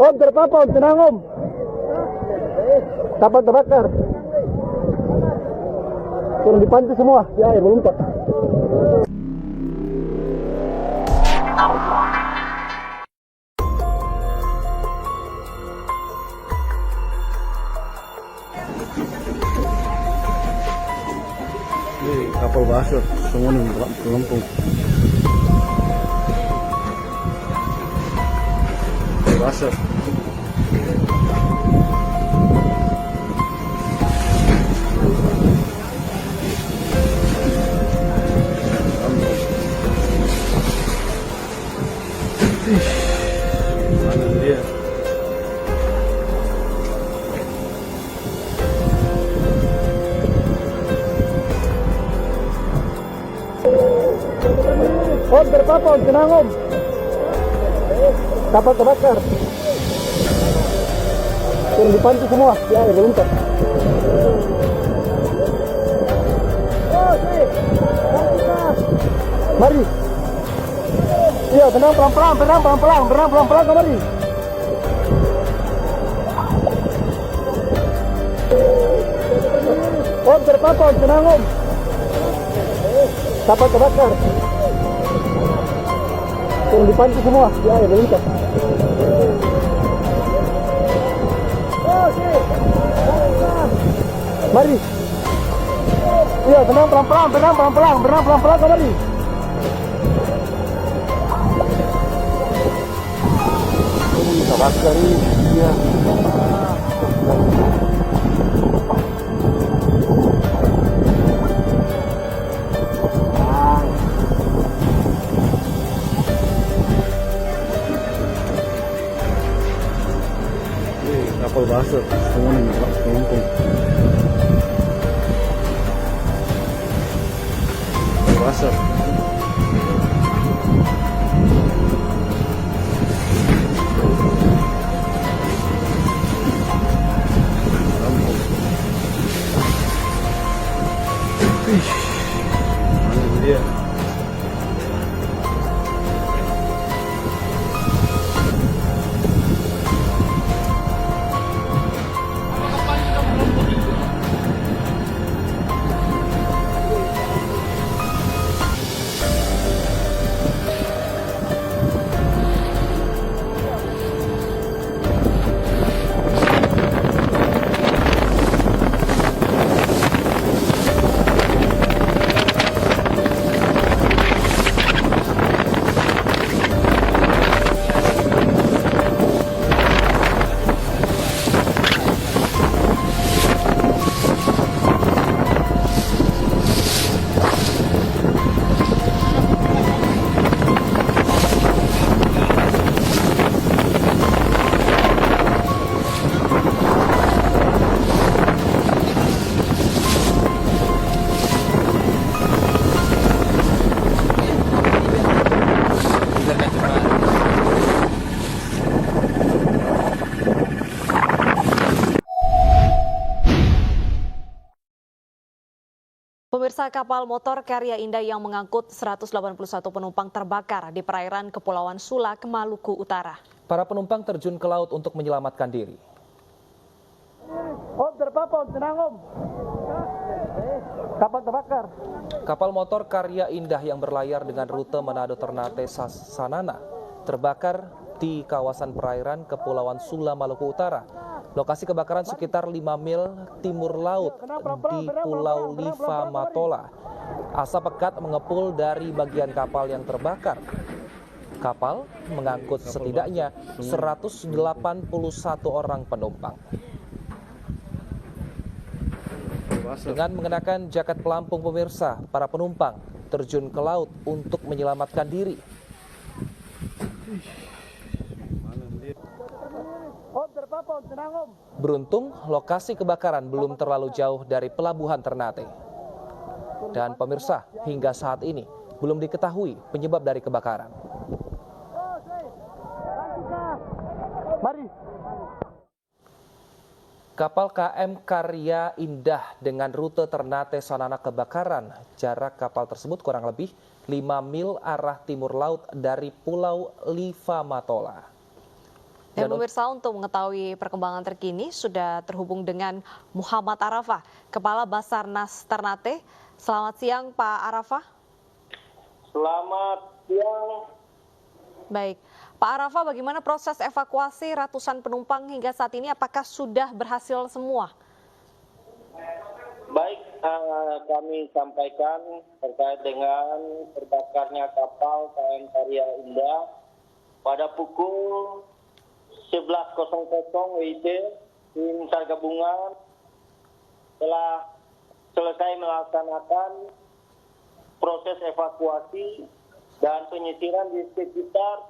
Om, terpapa om, tenang om. Kapal terbakar. Turun di pantai semua, di air melompat. Ini kapal basah, semua nih Lampung. Basah. Mana dia? Om, terpapa om, tenang om. Kapal terbakar. Turun di pantai semua, di air melompat. Mari. Iya, tenang pelan-pelan, tenang pelan-pelan, mari. Om, terpapa om, tenang om. Kapal terbakar. Turun di pantai semua, di air melompat. Mari. Iya, tenang pelan-pelan, mari. Terbakar ini, iya. Kapal basah, semua nih Lampung. Basah. Mana dia? Pemirsa, kapal motor Karya Indah yang mengangkut 181 penumpang terbakar di perairan Kepulauan Sulak, Maluku Utara. Para penumpang terjun ke laut untuk menyelamatkan diri. Om, terpapa om, tenang om. Kapal terbakar. Kapal motor Karya Indah yang berlayar dengan rute Manado Ternate Sanana terbakar di kawasan perairan Kepulauan Sula, Maluku Utara. Lokasi kebakaran sekitar 5 mil timur laut di Pulau Liva Matola. Asap pekat mengepul dari bagian kapal yang terbakar. Kapal mengangkut setidaknya 181 orang penumpang. Dengan mengenakan jaket pelampung, pemirsa, para penumpang terjun ke laut untuk menyelamatkan diri. Beruntung, lokasi kebakaran belum terlalu jauh dari pelabuhan Ternate. Dan pemirsa, hingga saat ini belum diketahui penyebab dari kebakaran. Mari. Kapal KM Karya Indah dengan rute Ternate Sanana kebakaran. Jarak kapal tersebut kurang lebih 5 mil arah timur laut dari Pulau Liva Matola. Dan pemirsa, untuk mengetahui perkembangan terkini sudah terhubung dengan Muhammad Arafah, Kepala Basarnas Ternate. Selamat siang Pak Arafah. Selamat siang. Baik, Pak Arafah, bagaimana proses evakuasi ratusan penumpang hingga saat ini? Apakah sudah berhasil semua? Baik, kami sampaikan terkait dengan terbakarnya kapal KM Karya Indah pada pukul 11.00 WIB, tim SAR gabungan telah selesai melaksanakan proses evakuasi dan penyisiran di sekitar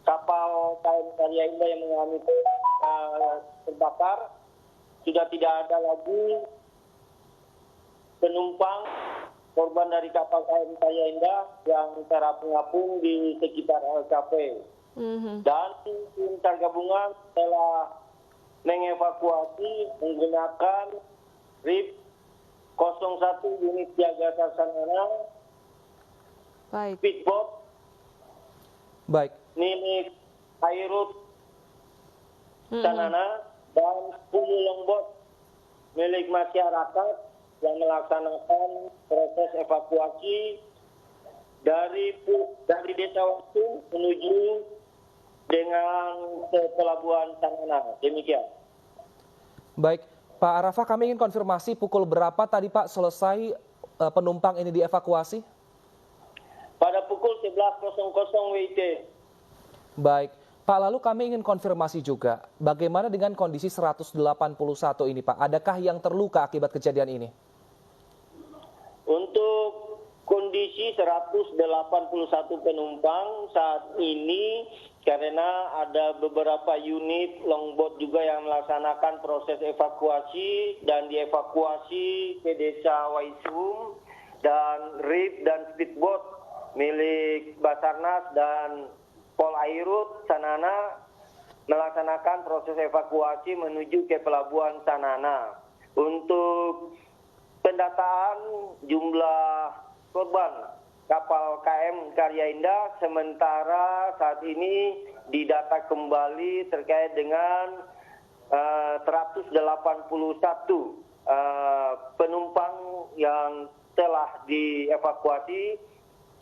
kapal KM Karya Indah yang mengalami terbakar. Sudah tidak ada lagi penumpang korban dari kapal KM Karya Indah yang terapung-apung di sekitar LKP. Dan tim SAR gabungan telah mengevakuasi menggunakan RIP 01 unit siaga Sanana, speedboat milik Airut Sanana, dan 10 longboat milik masyarakat yang melaksanakan proses evakuasi dari Desa Waktu menuju dengan ke Pelabuhan Sanana. Demikian. Baik, Pak Arafah, kami ingin konfirmasi pukul berapa tadi Pak selesai penumpang ini dievakuasi? Pada pukul 11.00 WIB. Baik, Pak, lalu kami ingin konfirmasi juga, bagaimana dengan kondisi 181 ini Pak? Adakah yang terluka akibat kejadian ini? Untuk kondisi 181 penumpang saat ini, karena ada beberapa unit longboat juga yang melaksanakan proses evakuasi dan dievakuasi ke Desa Waisum, dan RIP dan speedboat milik Basarnas dan Pol Airut Sanana melaksanakan proses evakuasi menuju ke Pelabuhan Sanana. Untuk pendataan jumlah korban kapal KM Karya Indah sementara saat ini didata kembali terkait dengan 181 penumpang yang telah dievakuasi,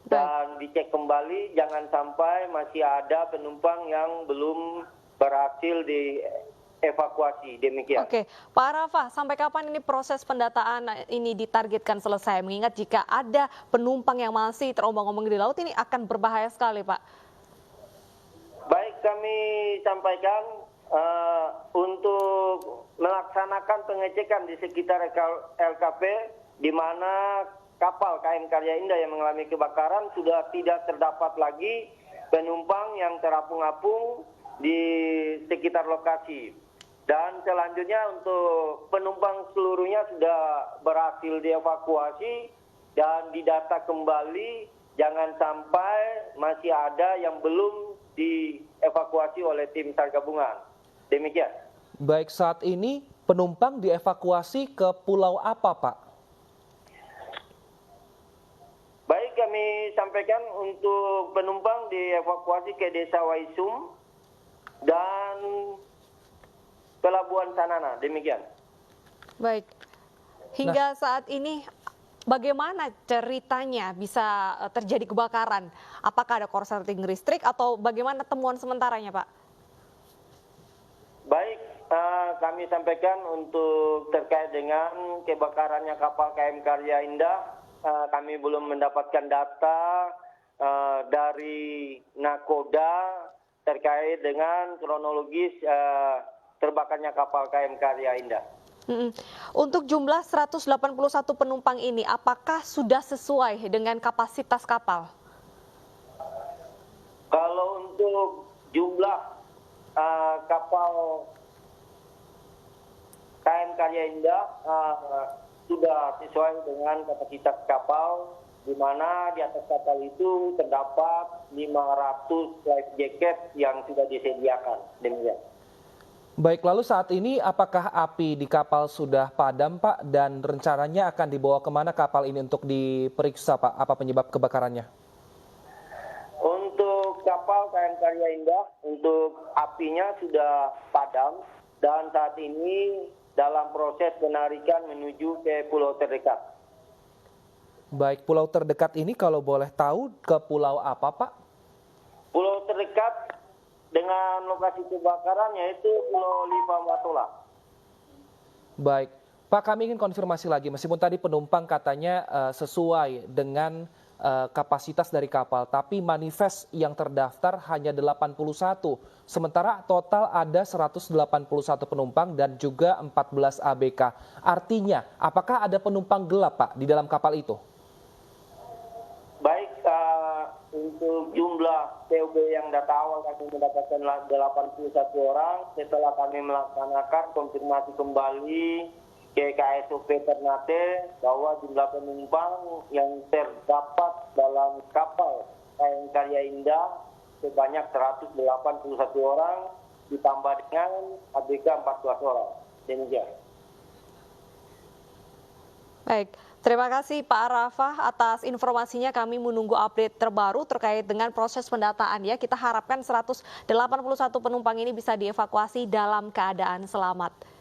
dan dicek kembali jangan sampai masih ada penumpang yang belum berhasil dievakuasi. Demikian. Oke, Pak Arafah, sampai kapan ini proses pendataan ini ditargetkan selesai? Mengingat jika ada penumpang yang masih terombang-ombang di laut, ini akan berbahaya sekali, Pak. Baik, kami sampaikan untuk melaksanakan pengecekan di sekitar LKP, di mana kapal KM Karya Indah yang mengalami kebakaran sudah tidak terdapat lagi penumpang yang terapung-apung di sekitar lokasi. Dan selanjutnya untuk penumpang seluruhnya sudah berhasil dievakuasi dan didata kembali, jangan sampai masih ada yang belum dievakuasi oleh tim SAR gabungan. Demikian. Baik, saat ini penumpang dievakuasi ke pulau apa Pak? Baik, kami sampaikan untuk penumpang dievakuasi ke Desa Waisum dan Pelabuhan Sanana. Demikian. Baik, hingga saat ini bagaimana ceritanya bisa terjadi kebakaran? Apakah ada korsleting listrik atau bagaimana temuan sementaranya, Pak? Baik, kami sampaikan untuk terkait dengan kebakarannya kapal KM Karya Indah, kami belum mendapatkan data dari Nakoda terkait dengan kronologis terbakarnya kapal KM Karya Indah. Untuk jumlah 181 penumpang ini, apakah sudah sesuai dengan kapasitas kapal? Kalau untuk jumlah kapal KM Karya Indah sudah sesuai dengan kapasitas kapal, di mana di atas kapal itu terdapat 500 life jacket yang sudah disediakan. Demikian. Baik, lalu saat ini apakah api di kapal sudah padam Pak, dan rencananya akan dibawa kemana kapal ini untuk diperiksa Pak, apa penyebab kebakarannya? Untuk kapal KM Karya Indah untuk apinya sudah padam dan saat ini dalam proses penarikan menuju ke pulau terdekat. Baik, pulau terdekat ini kalau boleh tahu ke pulau apa, Pak? Pulau terdekat dengan lokasi kebakaran yaitu Pulau Limamatola. Baik, Pak, kami ingin konfirmasi lagi, meskipun tadi penumpang katanya sesuai dengan kapasitas dari kapal, tapi manifest yang terdaftar hanya 81, sementara total ada 181 penumpang dan juga 14 ABK. Artinya, apakah ada penumpang gelap, Pak, di dalam kapal itu? Baik, untuk jumlah PUB yang data awal kami mendapatkan 81 orang. Setelah kami melaksanakan konfirmasi kembali ke KSOP Ternate bahwa jumlah penumpang yang terdapat dalam kapal KM Karya Indah sebanyak 181 orang ditambah dengan ABK 14 orang. Demikian. Baik, terima kasih Pak Arafah atas informasinya. Kami menunggu update terbaru terkait dengan proses pendataan ya. Kita harapkan 181 penumpang ini bisa dievakuasi dalam keadaan selamat.